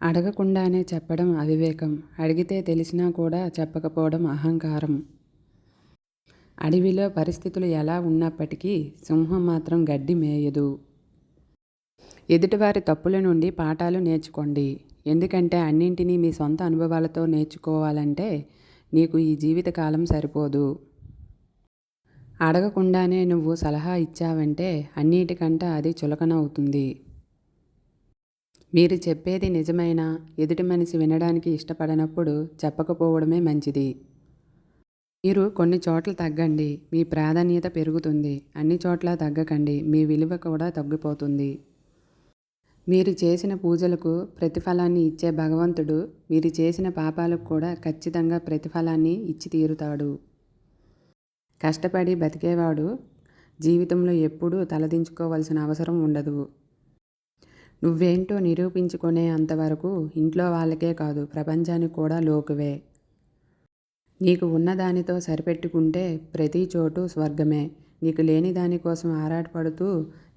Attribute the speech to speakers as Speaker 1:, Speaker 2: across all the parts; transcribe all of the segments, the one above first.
Speaker 1: అడగకుండానే చెప్పడం అవివేకం. అడిగితే తెలిసినా కూడా చెప్పకపోవడం అహంకారం. అడవిలో పరిస్థితులు ఎలా ఉన్నప్పటికీ సింహం మాత్రం గడ్డి మేయదు. ఎదుటివారి తప్పుల నుండి పాఠాలు నేర్చుకోండి. ఎందుకంటే అన్నింటినీ మీ సొంత అనుభవాలతో నేర్చుకోవాలంటే నీకు ఈ జీవితకాలం సరిపోదు. అడగకుండానే నువ్వు సలహా ఇచ్చావంటే అన్నిటికంటే అది చులకన అవుతుంది. మీరు చెప్పేది నిజమైనా ఎదుటి మనిషి వినడానికి ఇష్టపడనప్పుడు చెప్పకపోవడమే మంచిది. మీరు కొన్ని చోట్ల తగ్గండి, మీ ప్రాధాన్యత పెరుగుతుంది. అన్ని చోట్ల తగ్గకండి, మీ విలువ కూడా తగ్గిపోతుంది. మీరు చేసిన పూజలకు ప్రతిఫలాన్ని ఇచ్చే భగవంతుడు మీరు చేసిన పాపాలకు కూడా ఖచ్చితంగా ప్రతిఫలాన్ని ఇచ్చి తీరుతాడు. కష్టపడి బతికేవాడు జీవితంలో ఎప్పుడూ తలదించుకోవాల్సిన అవసరం ఉండదు. నువ్వేంటో నిరూపించుకునే అంతవరకు ఇంట్లో వాళ్ళకే కాదు ప్రపంచానికి కూడా లోకువే. నీకు ఉన్నదానితో సరిపెట్టుకుంటే ప్రతి చోటు స్వర్గమే. నీకు లేని దానికోసం ఆరాటపడుతూ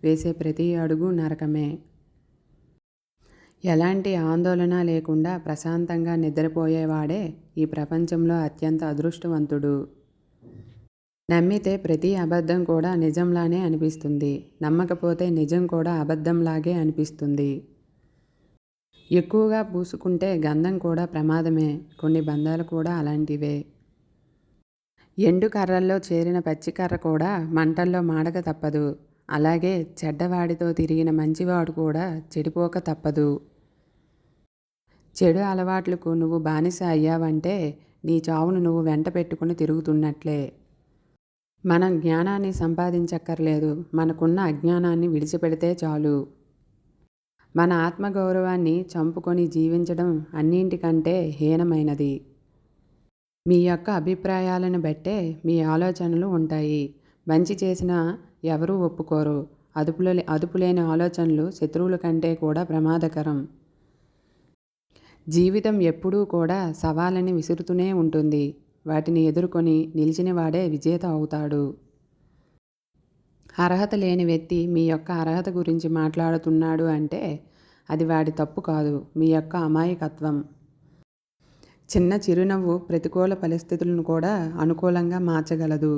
Speaker 1: వేసే ప్రతి అడుగు నరకమే. ఎలాంటి ఆందోళన లేకుండా ప్రశాంతంగా నిద్రపోయేవాడే ఈ ప్రపంచంలో అత్యంత అదృష్టవంతుడు. నమ్మితే ప్రతి అబద్ధం కూడా నిజంలానే అనిపిస్తుంది. నమ్మకపోతే నిజం కూడా అబద్ధంలాగే అనిపిస్తుంది. ఎక్కువగా పూసుకుంటే గంధం కూడా ప్రమాదమే. కొన్ని బంధాలు కూడా అలాంటివే. ఎండు కర్రల్లో చేరిన పచ్చికర్ర కూడా మంటల్లో మాడక తప్పదు. అలాగే చెడ్డవాడితో తిరిగిన మంచివాడు కూడా చెడిపోక తప్పదు. చెడు అలవాట్లకు నువ్వు బానిస అయ్యావంటే నీ చావును నువ్వు వెంట పెట్టుకుని తిరుగుతున్నట్లే. మనం జ్ఞానాన్ని సంపాదించక్కర్లేదు, మనకున్న అజ్ఞానాన్ని విడిచిపెడితే చాలు. మన ఆత్మగౌరవాన్ని చంపుకొని జీవించడం అన్నింటికంటే హీనమైనది. మీ యొక్క అభిప్రాయాలను బట్టే మీ ఆలోచనలు ఉంటాయి. మంచి చేసినా ఎవరూ ఒప్పుకోరు. అదుపులేని ఆలోచనలు శత్రువుల కంటే కూడా ప్రమాదకరం. జీవితం ఎప్పుడూ కూడా సవాళ్ళని విసురుతూనే ఉంటుంది. వాటిని ఎదుర్కొని నిలిచినవాడే విజేత అవుతాడు. అర్హత లేని వ్యక్తి మీ యొక్క అర్హత గురించి మాట్లాడుతున్నాడు అంటే అది వాడి తప్పు కాదు, మీ యొక్క అమాయకత్వం. చిన్న చిరునవ్వు ప్రతికూల పరిస్థితులను కూడా అనుకూలంగా మార్చగలదు.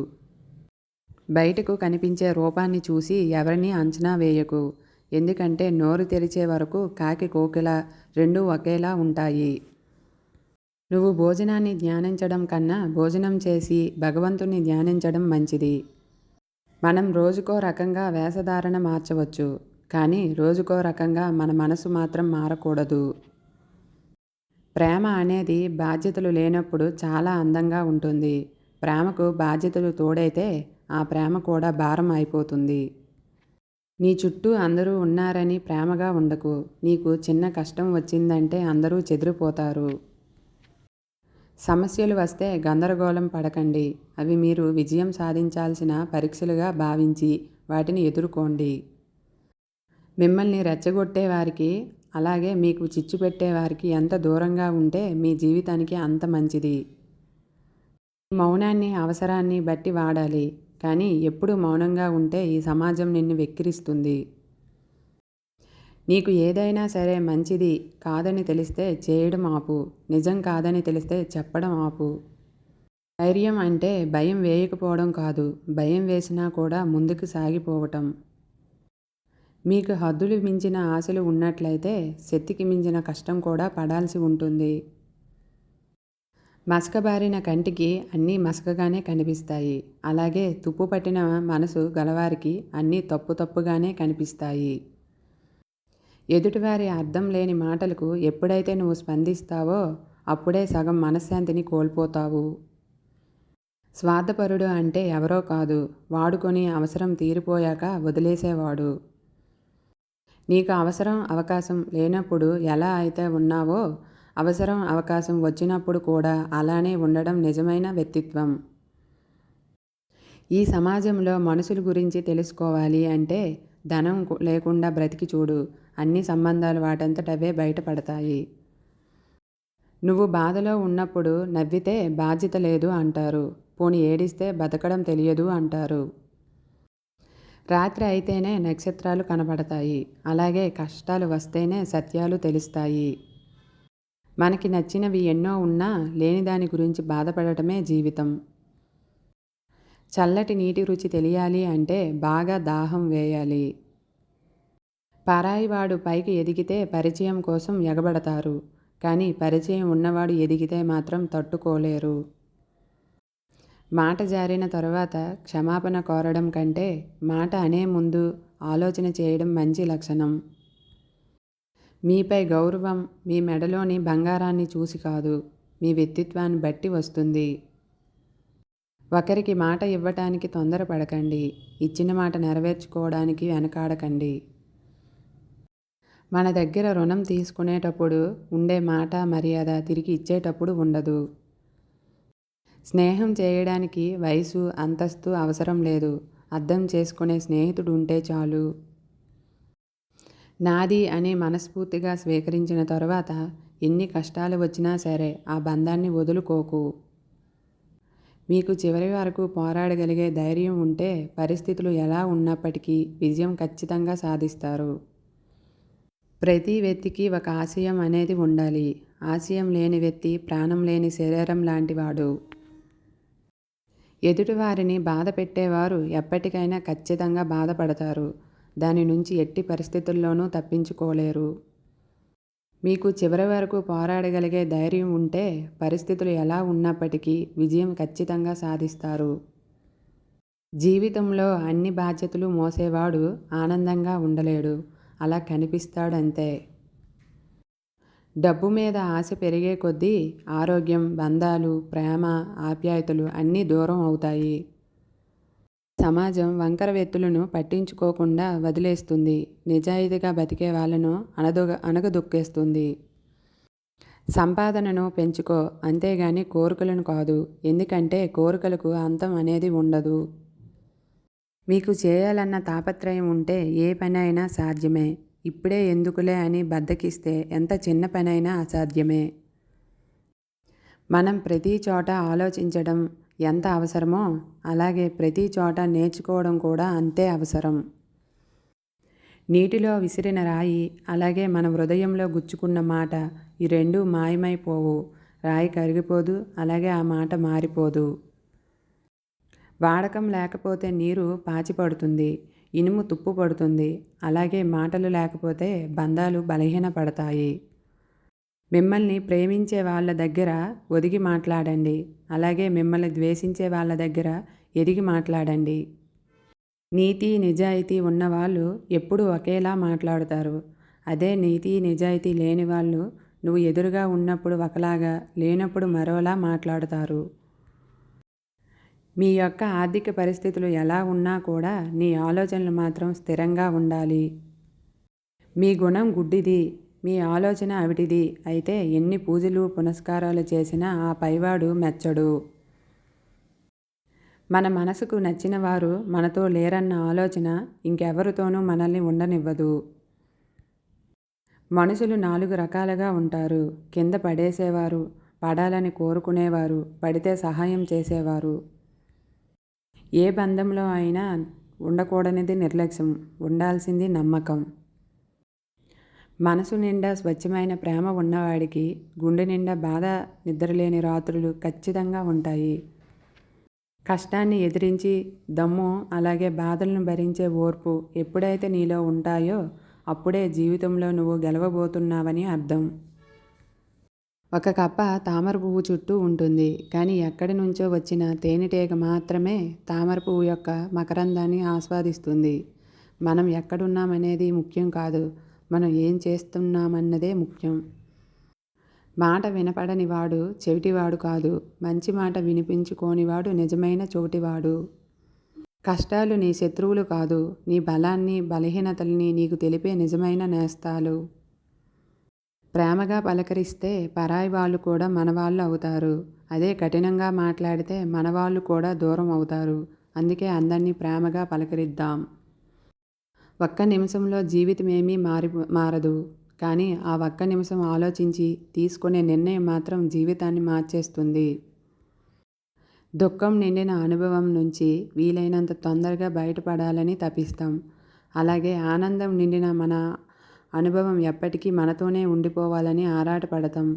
Speaker 1: బయటకు కనిపించే రూపాన్ని చూసి ఎవరినీ అంచనా వేయకు. ఎందుకంటే నోరు తెరిచే వరకు కాకి కోకిల రెండూ ఒకేలా ఉంటాయి. నువ్వు భోజనాన్ని ధ్యానించడం కన్నా భోజనం చేసి భగవంతుని ధ్యానించడం మంచిది. మనం రోజుకో రకంగా వేషధారణ మార్చవచ్చు, కానీ రోజుకో రకంగా మన మనసు మాత్రం మారకూడదు. ప్రేమ అనేది బాధ్యతలు లేనప్పుడు చాలా అందంగా ఉంటుంది. ప్రేమకు బాధ్యతలు తోడైతే ఆ ప్రేమ కూడా భారం అయిపోతుంది. నీ చుట్టూ అందరూ ఉన్నారని ప్రేమగా ఉండకు. నీకు చిన్న కష్టం వచ్చిందంటే అందరూ చెదిరిపోతారు. సమస్యలు వస్తే గందరగోళం పడకండి. అవి మీరు విజయం సాధించాల్సిన పరీక్షలుగా భావించి వాటిని ఎదుర్కోండి. మిమ్మల్ని రెచ్చగొట్టేవారికి అలాగే మీకు చిచ్చు పెట్టేవారికి ఎంత దూరంగా ఉంటే మీ జీవితానికి అంత మంచిది. మౌనాన్ని అవసరాన్ని బట్టి వాడాలి, కానీ ఎప్పుడు మౌనంగా ఉంటే ఈ సమాజం నిన్ను వెక్కిరిస్తుంది. నీకు ఏదైనా సరే మంచిది కాదని తెలిస్తే చేయడం ఆపు. నిజం కాదని తెలిస్తే చెప్పడం ఆపు. ధైర్యం అంటే భయం వేయకపోవడం కాదు, భయం వేసినా కూడా ముందుకు సాగిపోవటం. మీకు హద్దులు మించిన ఆశలు ఉన్నట్లయితే శక్తికి మించిన కష్టం కూడా పడాల్సి ఉంటుంది. మసకబారిన కంటికి అన్నీ మసకగానే కనిపిస్తాయి. అలాగే తుప్పు పట్టిన మనసు గలవారికి అన్నీ తప్పు తప్పుగానే కనిపిస్తాయి. ఎదుటివారి అర్థం లేని మాటలకు ఎప్పుడైతే నువ్వు స్పందిస్తావో అప్పుడే సగం మనశ్శాంతిని కోల్పోతావు. స్వార్థపరుడు అంటే ఎవరో కాదు, వాడుకొని అవసరం తీరిపోయాక వదిలేసేవాడు. నీకు అవసరం అవకాశం లేనప్పుడు ఎలా అయితే ఉన్నావో అవసరం అవకాశం వచ్చినప్పుడు కూడా అలానే ఉండడం నిజమైన వ్యక్తిత్వం. ఈ సమాజంలో మనుషుల గురించి తెలుసుకోవాలి అంటే ధనం లేకుండా బ్రతికి చూడు. అన్ని సంబంధాలు వాటంతట అవే బయటపడతాయి. నువ్వు బాధలో ఉన్నప్పుడు నవ్వితే బాధ్యత లేదు అంటారు. పోనీ ఏడిస్తే బతకడం తెలియదు అంటారు. రాత్రి అయితేనే నక్షత్రాలు కనపడతాయి. అలాగే కష్టాలు వస్తేనే సత్యాలు తెలుస్తాయి. మనకి నచ్చినవి ఎన్నో ఉన్నా లేని దాని గురించి బాధపడటమే జీవితం. చల్లటి నీటి రుచి తెలియాలి అంటే బాగా దాహం వేయాలి. పరాయివాడు పైకి ఎదిగితే పరిచయం కోసం ఎగబడతారు. కానీ పరిచయం ఉన్నవాడు ఎదిగితే మాత్రం తట్టుకోలేరు. మాట జారిన తరువాత క్షమాపణ కోరడం కంటే మాట అనే ముందు ఆలోచన చేయడం మంచి లక్షణం. మీపై గౌరవం మీ మెడలోని బంగారాన్ని చూసి కాదు, మీ వ్యక్తిత్వాన్ని బట్టి వస్తుంది. ఒకరికి మాట ఇవ్వటానికి తొందరపడకండి. ఇచ్చిన మాట నెరవేర్చుకోవడానికి వెనకాడకండి. మన దగ్గర రుణం తీసుకునేటప్పుడు ఉండే మాట మర్యాద తిరిగి ఇచ్చేటప్పుడు ఉండదు. స్నేహం చేయడానికి వయసు అంతస్తు అవసరం లేదు. అర్థం చేసుకునే స్నేహితుడు ఉంటే చాలు. నాది అని మనస్ఫూర్తిగా స్వీకరించిన తరువాత ఎన్ని కష్టాలు వచ్చినా సరే ఆ బంధాన్ని వదులుకోకు. మీకు చివరి వరకు పోరాడగలిగే ధైర్యం ఉంటే పరిస్థితులు ఎలా ఉన్నప్పటికీ విజయం ఖచ్చితంగా సాధిస్తారు. ప్రతి వ్యక్తికి ఒక ఆశయం అనేది ఉండాలి. ఆశయం లేని వ్యక్తి ప్రాణం లేని శరీరం లాంటివాడు. ఎదుటివారిని బాధ పెట్టేవారు ఎప్పటికైనా ఖచ్చితంగా బాధపడతారు. దాని నుంచి ఎట్టి పరిస్థితుల్లోనూ తప్పించుకోలేరు. మీకు చివరి వరకు పోరాడగలిగే ధైర్యం ఉంటే పరిస్థితులు ఎలా ఉన్నప్పటికీ విజయం ఖచ్చితంగా సాధిస్తారు. జీవితంలో అన్ని బాధ్యతలు మోసేవాడు ఆనందంగా ఉండలేడు. అలా కనిపిస్తాడంతే. డబ్బు మీద ఆశ పెరిగే కొద్దీ ఆరోగ్యం, బంధాలు, ప్రేమ, ఆప్యాయతలు అన్నీ దూరం అవుతాయి. సమాజం వంకర వ్యక్తులను పట్టించుకోకుండా వదిలేస్తుంది. నిజాయితీగా బతికే వాళ్ళను అణగదొక్కేస్తుంది. సంపాదనను పెంచుకో, అంతేగాని కోరికలను కాదు. ఎందుకంటే కోరికలకు అంతం అనేది ఉండదు. మీకు చేయాలన్న తాపత్రయం ఉంటే ఏ పని అయినా సాధ్యమే. ఇప్పుడే ఎందుకులే అని బద్ధకిస్తే ఎంత చిన్న పనైనా అసాధ్యమే. మనం ప్రతి చోట ఆలోచించడం ఎంత అవసరమో అలాగే ప్రతి చోట నేర్చుకోవడం కూడా అంతే అవసరం. నీటిలో విసిరిన రాయి అలాగే మన హృదయంలో గుచ్చుకున్న మాట ఈ రెండూ మాయమైపోవు. రాయి కరిగిపోదు, అలాగే ఆ మాట మారిపోదు. వాడకం లేకపోతే నీరు పాచిపడుతుంది, ఇనుము తుప్పు పడుతుంది. అలాగే మాటలు లేకపోతే బంధాలు బలహీనపడతాయి. మిమ్మల్ని ప్రేమించే వాళ్ళ దగ్గర ఒదిగి మాట్లాడండి. అలాగే మిమ్మల్ని ద్వేషించే వాళ్ళ దగ్గర ఎదిగి మాట్లాడండి. నీతి నిజాయితీ ఉన్నవాళ్ళు ఎప్పుడూ ఒకేలా మాట్లాడతారు. అదే నీతి నిజాయితీ లేని వాళ్ళు నువ్వు ఎదురుగా ఉన్నప్పుడు ఒకలాగా, లేనప్పుడు మరోలా మాట్లాడతారు. మీ యొక్క ఆర్థిక పరిస్థితులు ఎలా ఉన్నా కూడా నీ ఆలోచనలు మాత్రం స్థిరంగా ఉండాలి. మీ గుణం గుడ్డిది, మీ ఆలోచన అవిటిది అయితే ఎన్ని పూజలు పునస్కారాలు చేసినా ఆ పైవాడు మెచ్చడు. మన మనసుకు నచ్చిన వారు మనతో లేరన్న ఆలోచన ఇంకెవరితోనూ మనల్ని ఉండనివ్వదు. మనుషులు 4 రకాలుగా ఉంటారు. కింద పడేసేవారు, పడాలని కోరుకునేవారు, పడితే సహాయం చేసేవారు. ఏ బంధంలో అయినా ఉండకూడనిది నిర్లక్ష్యం, ఉండాల్సింది నమ్మకం. మనసు నిండా స్వచ్ఛమైన ప్రేమ ఉన్నవాడికి గుండె నిండా బాధ, నిద్రలేని రాత్రులు ఖచ్చితంగా ఉంటాయి. కష్టాన్ని ఎదిరించి దమ్ము అలాగే బాధలను భరించే ఓర్పు ఎప్పుడైతే నీలో ఉంటాయో అప్పుడే జీవితంలో నువ్వు గెలవబోతున్నావని అర్థం. ఒక కప్ప తామర పువ్వు చుట్టూ ఉంటుంది. కానీ ఎక్కడి నుంచో వచ్చిన తేనెటీగ మాత్రమే తామర పువ్వు యొక్క మకరందాన్ని ఆస్వాదిస్తుంది. మనం ఎక్కడున్నామనేది ముఖ్యం కాదు, మనం ఏం చేస్తున్నామన్నదే ముఖ్యం. మాట వినపడని వాడు చెవిటివాడు కాదు, మంచి మాట వినిపించుకోనివాడు నిజమైన చోటివాడు. కష్టాలు నీ శత్రువులు కాదు, నీ బలాన్ని బలహీనతల్ని నీకు తెలిపే నిజమైన నేస్తాలు. ప్రేమగా పలకరిస్తే పరాయి వాళ్ళు కూడా మనవాళ్ళు అవుతారు. అదే కఠినంగా మాట్లాడితే మనవాళ్ళు కూడా దూరం అవుతారు. అందుకే అందరినీ ప్రేమగా పలకరిద్దాం. ఒక్క నిమిషంలో జీవితం ఏమీ మారదు. కానీ ఆ ఒక్క నిమిషం ఆలోచించి తీసుకునే నిర్ణయం మాత్రం జీవితాన్ని మార్చేస్తుంది. దుఃఖం నిండిన అనుభవం నుంచి వీలైనంత తొందరగా బయటపడాలని తపిస్తాం. అలాగే ఆనందం నిండిన మన అనుభవం ఎప్పటికీ మనతోనే ఉండిపోవాలని ఆరాటపడతాం.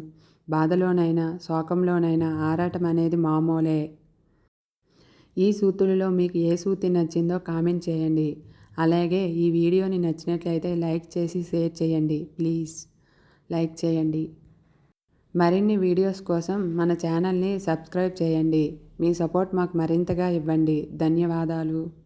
Speaker 1: బాధలోనైనా శోకంలోనైనా ఆరాటం అనేది మామూలే. ఈ సూక్తులలో మీకు ఏ సూక్తి నచ్చిందో కామెంట్ చేయండి. అలాగే ఈ వీడియోని నచ్చినట్లయితే లైక్ చేసి షేర్ చేయండి. ప్లీజ్ లైక్ చేయండి. మరిన్ని వీడియోస్ కోసం మన ఛానల్ని సబ్స్క్రైబ్ చేయండి. మీ సపోర్ట్ మాకు మరింతగా ఇవ్వండి. ధన్యవాదాలు.